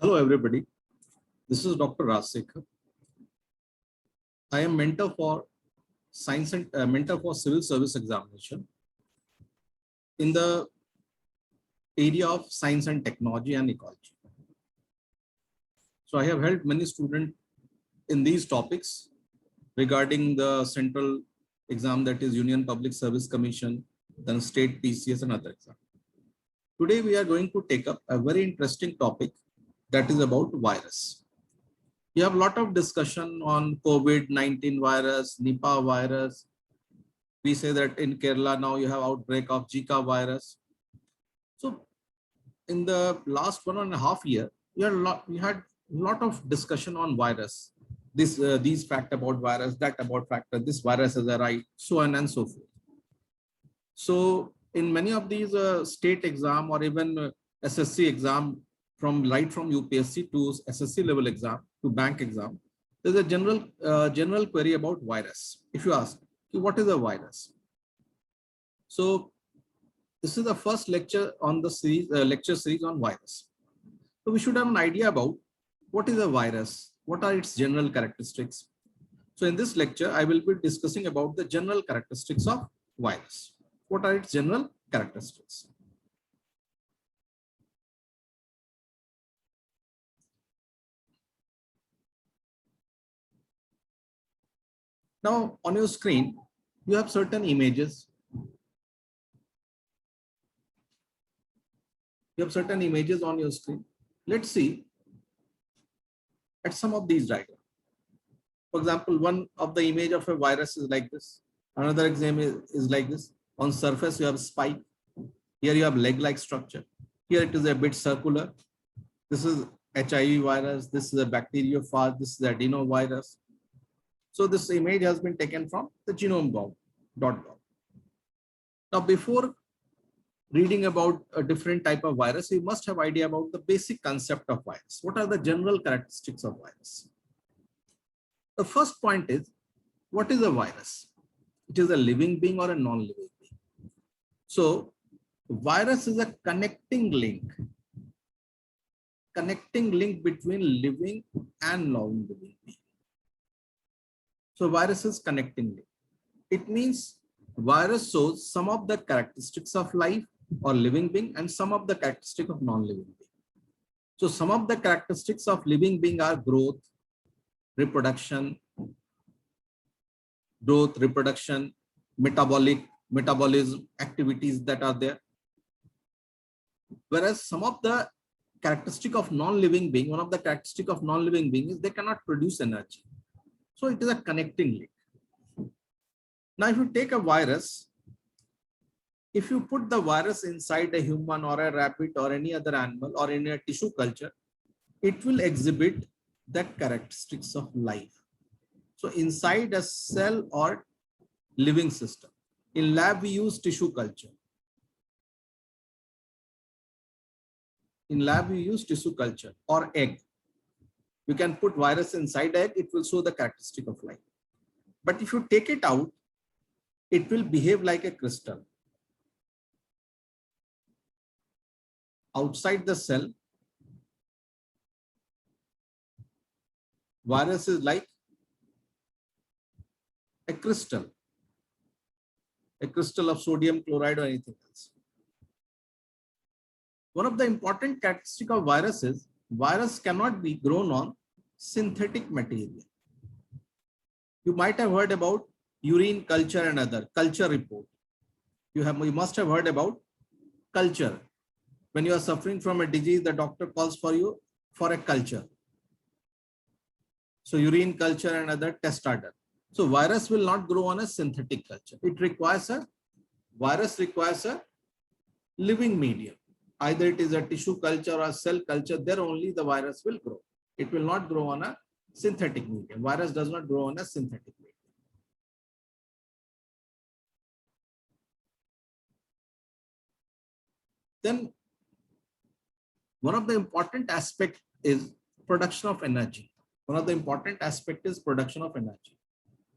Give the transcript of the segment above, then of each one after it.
Hello, everybody. This is Dr. Rajasekhar. I am mentor for science and mentor for civil service examination in the area of science and technology and ecology. So I have helped many students in these topics regarding the central exam, that is Union Public Service Commission, then state PCS and other exams. Today we are going to take up a very interesting topic, that is about virus. You have a lot of discussion on COVID-19 virus, Nipah virus. We say that in Kerala now you have outbreak of Zika virus. So in the last 1.5 years, we had a lot of discussion on virus. These fact about virus, that about factor, this virus has arrived, so on and so forth. So in many of these state exam or even SSC exam, from UPSC to SSC level exam to bank exam, there's a general query about virus. If you ask, what is a virus? So this is the first lecture on the series, lecture series on virus. So we should have an idea about what is a virus, what are its general characteristics. So in this lecture, I will be discussing about the general characteristics of virus. What are its general characteristics? Now on your screen, you have certain images. You have certain images on your screen. Let's see at some of these diagrams. For example, one of the image of a virus is like this. Another example is like this. On surface, you have spike. Here you have leg-like structure. Here it is a bit circular. This is HIV virus. This is a bacteriophage. This is adenovirus. So this image has been taken from the genome.gov. Now, before reading about a different type of virus, you must have idea about the basic concept of virus. What are the general characteristics of virus? The first point is, what is a virus? It is a living being or a non-living being. So virus is a connecting link between living and non-living being. So virus is connecting link. It means virus shows some of the characteristics of life or living being and some of the characteristics of non-living being. So some of the characteristics of living being are growth, reproduction, metabolism activities that are there. Whereas some of the characteristic of non-living being, one of the characteristic of non-living being is they cannot produce energy. So it is a connecting link. Now, if you take a virus, if you put the virus inside a human or a rabbit or any other animal or in a tissue culture, it will exhibit the characteristics of life. So inside a cell or living system. In lab, we use tissue culture. In lab, we use tissue culture or egg. You can put virus inside egg, it will show the characteristic of life. But if you take it out, it will behave like a crystal. Outside the cell, virus is like a crystal of sodium chloride or anything else. One of the important characteristics of virus is virus cannot be grown on synthetic material. You might have heard about urine culture and other culture report. You must have heard about culture. When you are suffering from a disease, the doctor calls for you for a culture. So urine culture and other tests are done. So virus will not grow on a synthetic culture. Virus requires a living medium. Either it is a tissue culture or a cell culture, there only the virus will grow. It will not grow on a synthetic medium. Virus does not grow on a synthetic medium. Then one of the important aspects is production of energy.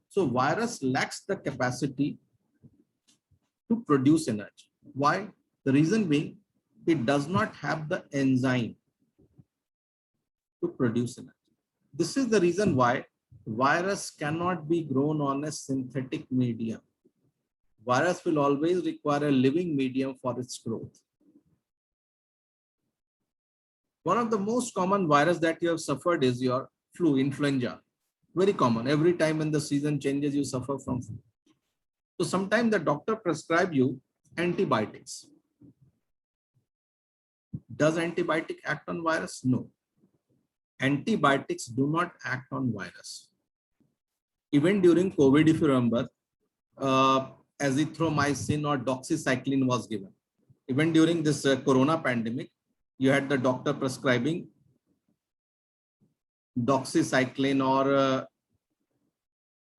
So virus lacks the capacity to produce energy. Why? The reason being, it does not have the enzyme to produce energy. This is the reason why virus cannot be grown on a synthetic medium. Virus will always require a living medium for its growth. One of the most common virus that you have suffered is your flu, influenza. Very common. Every time when the season changes, you suffer from flu. So sometimes the doctor prescribe you antibiotics. Does antibiotic act on virus? No. Antibiotics do not act on virus. Even during COVID, if you remember, azithromycin or doxycycline was given. Even during this corona pandemic, you had the doctor prescribing doxycycline or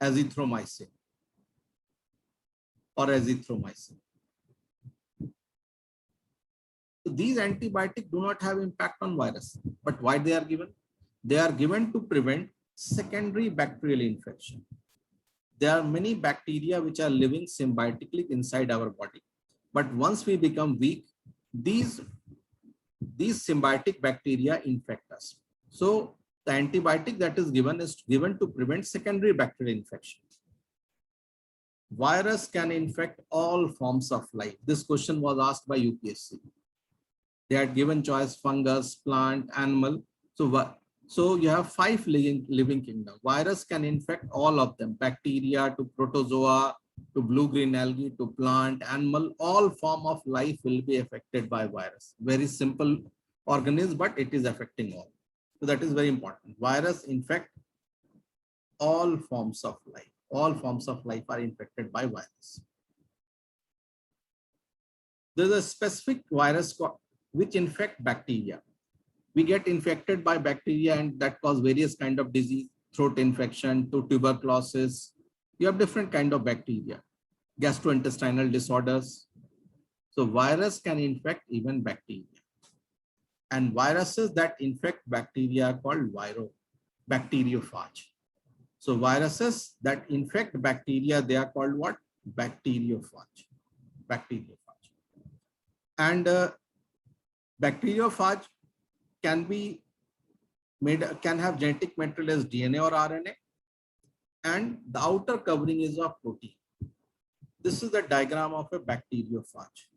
azithromycin. So these antibiotics do not have impact on virus, but why they are given? They are given to prevent secondary bacterial infection. There are many bacteria which are living symbiotically inside our body, but once we become weak, these symbiotic bacteria infect us. So the antibiotic that is given to prevent secondary bacterial infection. Virus can infect all forms of life. This question was asked by UPSC. They had given choice: fungus, plant, animal. So you have 5 living kingdom. Virus can infect all of them: bacteria to protozoa to blue-green algae to plant, animal. All form of life will be affected by virus. Very simple organism, but it is affecting all. So that is very important. Virus infect all forms of life. All forms of life are infected by virus. There is a specific virus which infect bacteria. We get infected by bacteria and that cause various kind of disease, throat infection to tuberculosis. You have different kind of bacteria, gastrointestinal disorders. So virus can infect even bacteria. And viruses that infect bacteria are called bacteriophage. So viruses that infect bacteria, they are called what? Bacteriophage. And bacteriophage can have genetic material as DNA or RNA, and the outer covering is of protein. This is the diagram of a bacteriophage.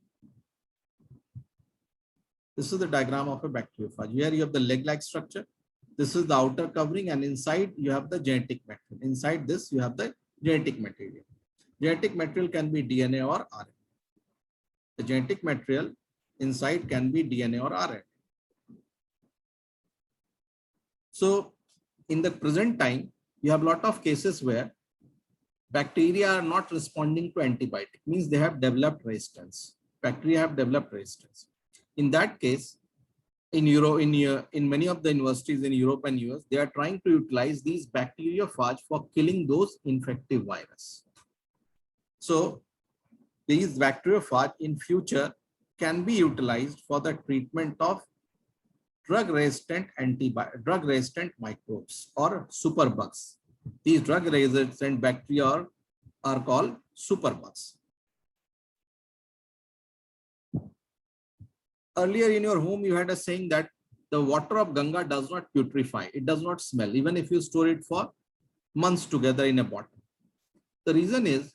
This is the diagram of a bacteriophage. Here you have the leg-like structure. This is the outer covering, and inside you have the genetic material. Inside this you have the genetic material. Genetic material can be DNA or RNA. The genetic material inside can be DNA or RNA. So in the present time, you have a lot of cases where bacteria are not responding to antibiotic, means they have developed resistance. Bacteria have developed resistance. In that case, in many of the universities in Europe and US, they are trying to utilize these bacteriophage for killing those infective virus. So these bacteriophage in future can be utilized for the treatment of drug-resistant microbes or superbugs. These drug-resistant bacteria are called superbugs. Earlier in your home, you had a saying that the water of Ganga does not putrefy. It does not smell, even if you store it for months together in a bottle. The reason is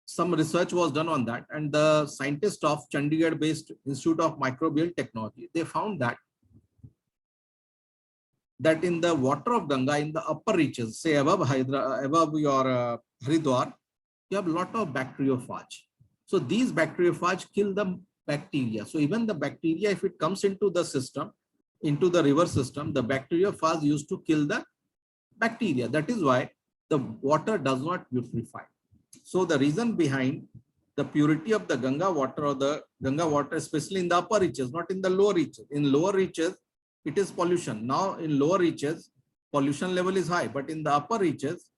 some research was done on that, and the scientists of Chandigarh-based Institute of Microbial Technology, they found that in the water of Ganga, in the upper reaches, say above your Haridwar, you have a lot of bacteriophage. So these bacteriophage kill the bacteria. So even the bacteria, if it comes into the system, into the river system, the bacteriophage used to kill the bacteria. That is why the water does not putrefy. So the reason behind the purity of the Ganga water, or the Ganga water, especially in the upper reaches, not in the lower reaches. In lower reaches, it is pollution. Now in lower reaches, pollution level is high, but in the upper reaches,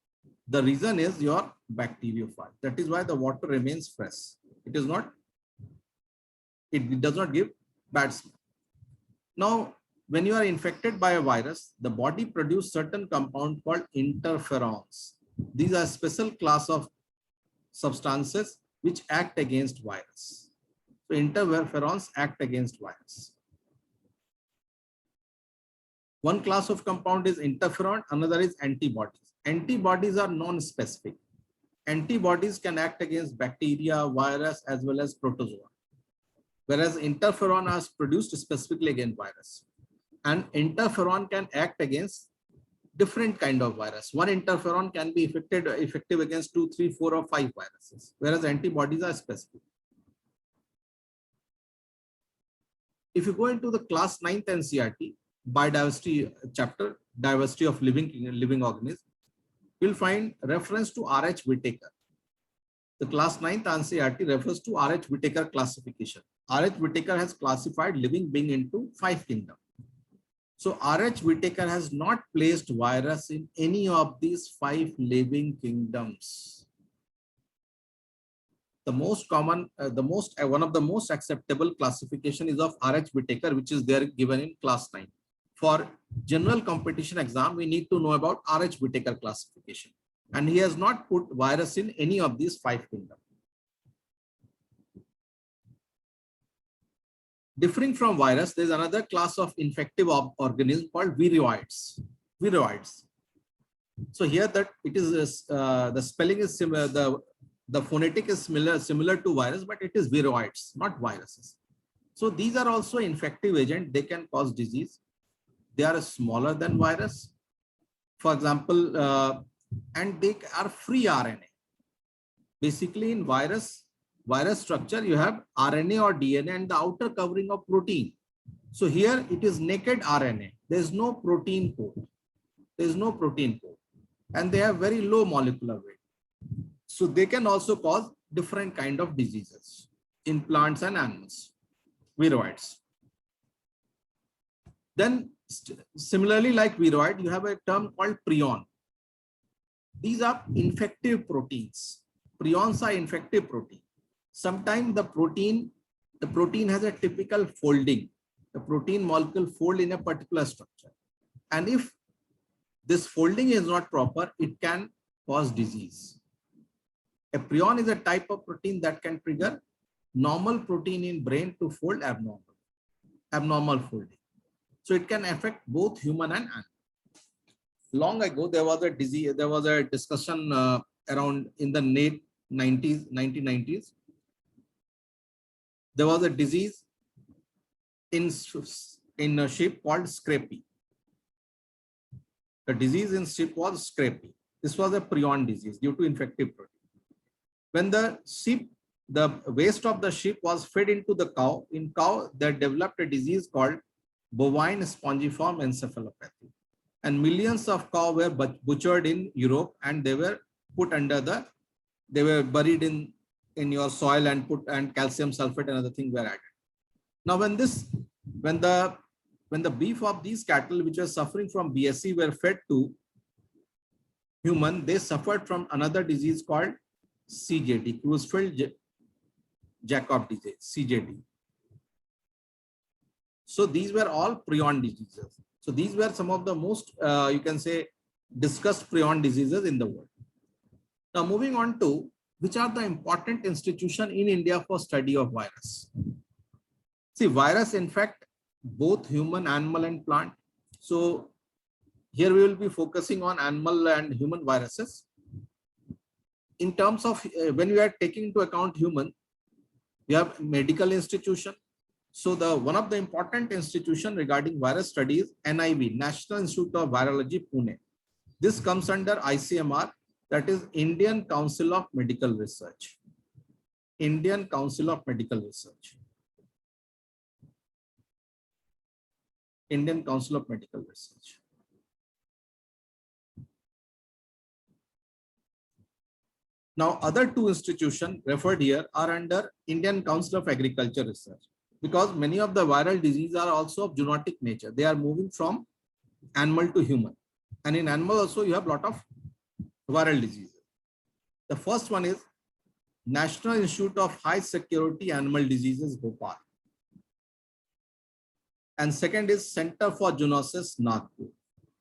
the reason is your bacteriophage. That is why the water remains fresh. It does not give bad smell. Now, when you are infected by a virus, the body produces certain compound called interferons. These are special class of substances which act against virus. So interferons act against virus. One class of compound is interferon, another is antibodies. Antibodies are non-specific. Antibodies can act against bacteria, virus, as well as protozoa, whereas interferon is produced specifically against virus. And interferon can act against different kind of virus. One interferon can be effective against 2, 3, 4, or 5 viruses, whereas antibodies are specific. If you go into the class 9th NCERT, biodiversity chapter, diversity of living organisms, you'll find reference to R.H. Whitaker. The class 9th NCERT refers to R.H. Whitaker classification. R.H. Whitaker has classified living being into 5 kingdoms. So R.H. Whitaker has not placed virus in any of these 5 living kingdoms. The most common, one of the most acceptable classification is of R.H. Whitaker, which is there given in class 9. For general competition exam, we need to know about R.H. Whitaker classification. And he has not put virus in any of these 5 kingdoms. Differing from virus, there is another class of infective organism called viroids. Viroids. So here that it is the spelling is similar, the phonetic is similar to virus, but it is viroids, not viruses. So these are also infective agent. They can cause disease. They are smaller than virus, for example, and they are free RNA. Basically, in virus structure, you have RNA or DNA and the outer covering of protein. So here it is naked RNA. There is no protein coat. There is no protein coat, and they have very low molecular weight. So they can also cause different kind of diseases in plants and animals. Viroids. Then similarly, like viroid, you have a term called prion. These are infective proteins. Prions are infective protein. Sometimes the protein has a typical folding. The protein molecule fold in a particular structure. And if this folding is not proper, it can cause disease. A prion is a type of protein that can trigger normal protein in brain to fold abnormal folding. So it can affect both human and animal. Long ago, there was a discussion around in the late 1990s. There was a disease in a sheep called scrapie. The disease in sheep was scrapie. This was a prion disease due to infective protein. When the waste of the sheep was fed into the cow, they developed a disease called bovine spongiform encephalopathy. And millions of cows were butchered in Europe, and they were put they were buried in your soil and calcium sulfate and other things were added. Now, when the beef of these cattle which were suffering from BSE were fed to human, they suffered from another disease called CJD, Creutzfeldt-Jakob disease, CJD. So these were all prion diseases. So these were some of the most, you can say, discussed prion diseases in the world. Now moving on to which are the important institutions in India for study of virus. See, virus infect both human, animal, and plant. So here we will be focusing on animal and human viruses. In terms of when we are taking into account human, we have medical institution. So one of the important institution regarding virus studies, NIV, National Institute of Virology, Pune. This comes under ICMR, that is Indian Council of Medical Research. Indian Council of Medical Research. Indian Council of Medical Research. Now, other two institutions referred here are under Indian Council of Agriculture Research, because many of the viral diseases are also of zoonotic nature. They are moving from animal to human. And in animal also, you have a lot of viral diseases. The first one is National Institute of High Security Animal Diseases, Bhopal. And second is Center for Zoonosis, Nagpur.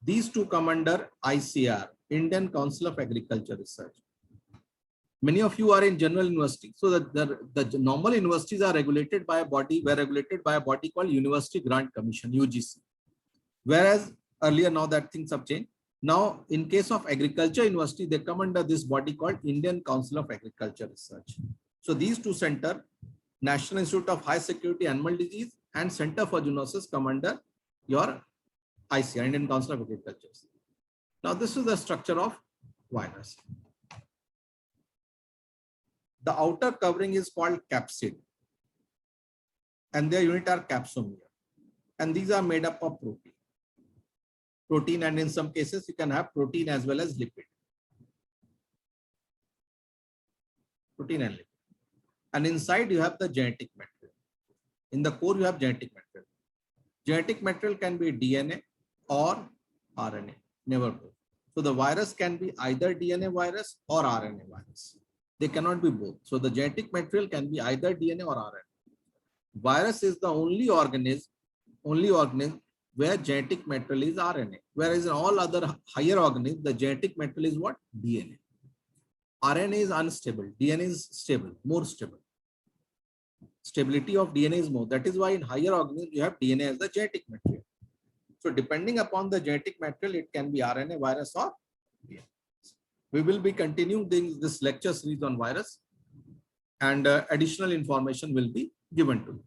These two come under ICR, Indian Council of Agriculture Research. Many of you are in general university. So the normal universities are regulated by a body, called University Grant Commission, UGC. Whereas earlier. Now that things have changed. Now, in case of agriculture university, they come under this body called Indian Council of Agriculture Research. So these two centers, National Institute of High Security Animal Disease and Center for Zoonosis, come under your ICAR, Indian Council of Agriculture. Now, this is the structure of virus. The outer covering is called capsid, and their unit are capsomere. And these are made up of protein, and in some cases you can have protein as well as lipid. Protein and lipid. And inside you have the genetic material. In the core you have genetic material. Genetic material can be DNA or RNA, never both. So the virus can be either DNA virus or RNA virus. They cannot be both. So the genetic material can be either DNA or RNA. Virus is the only organism where genetic material is RNA, whereas in all other higher organisms, the genetic material is what? DNA. RNA is unstable, DNA is stable, more stable. Stability of DNA is more. That is why in higher organisms, you have DNA as the genetic material. So depending upon the genetic material, it can be RNA, virus, or DNA. We will be continuing this lecture series on virus, and additional information will be given to you.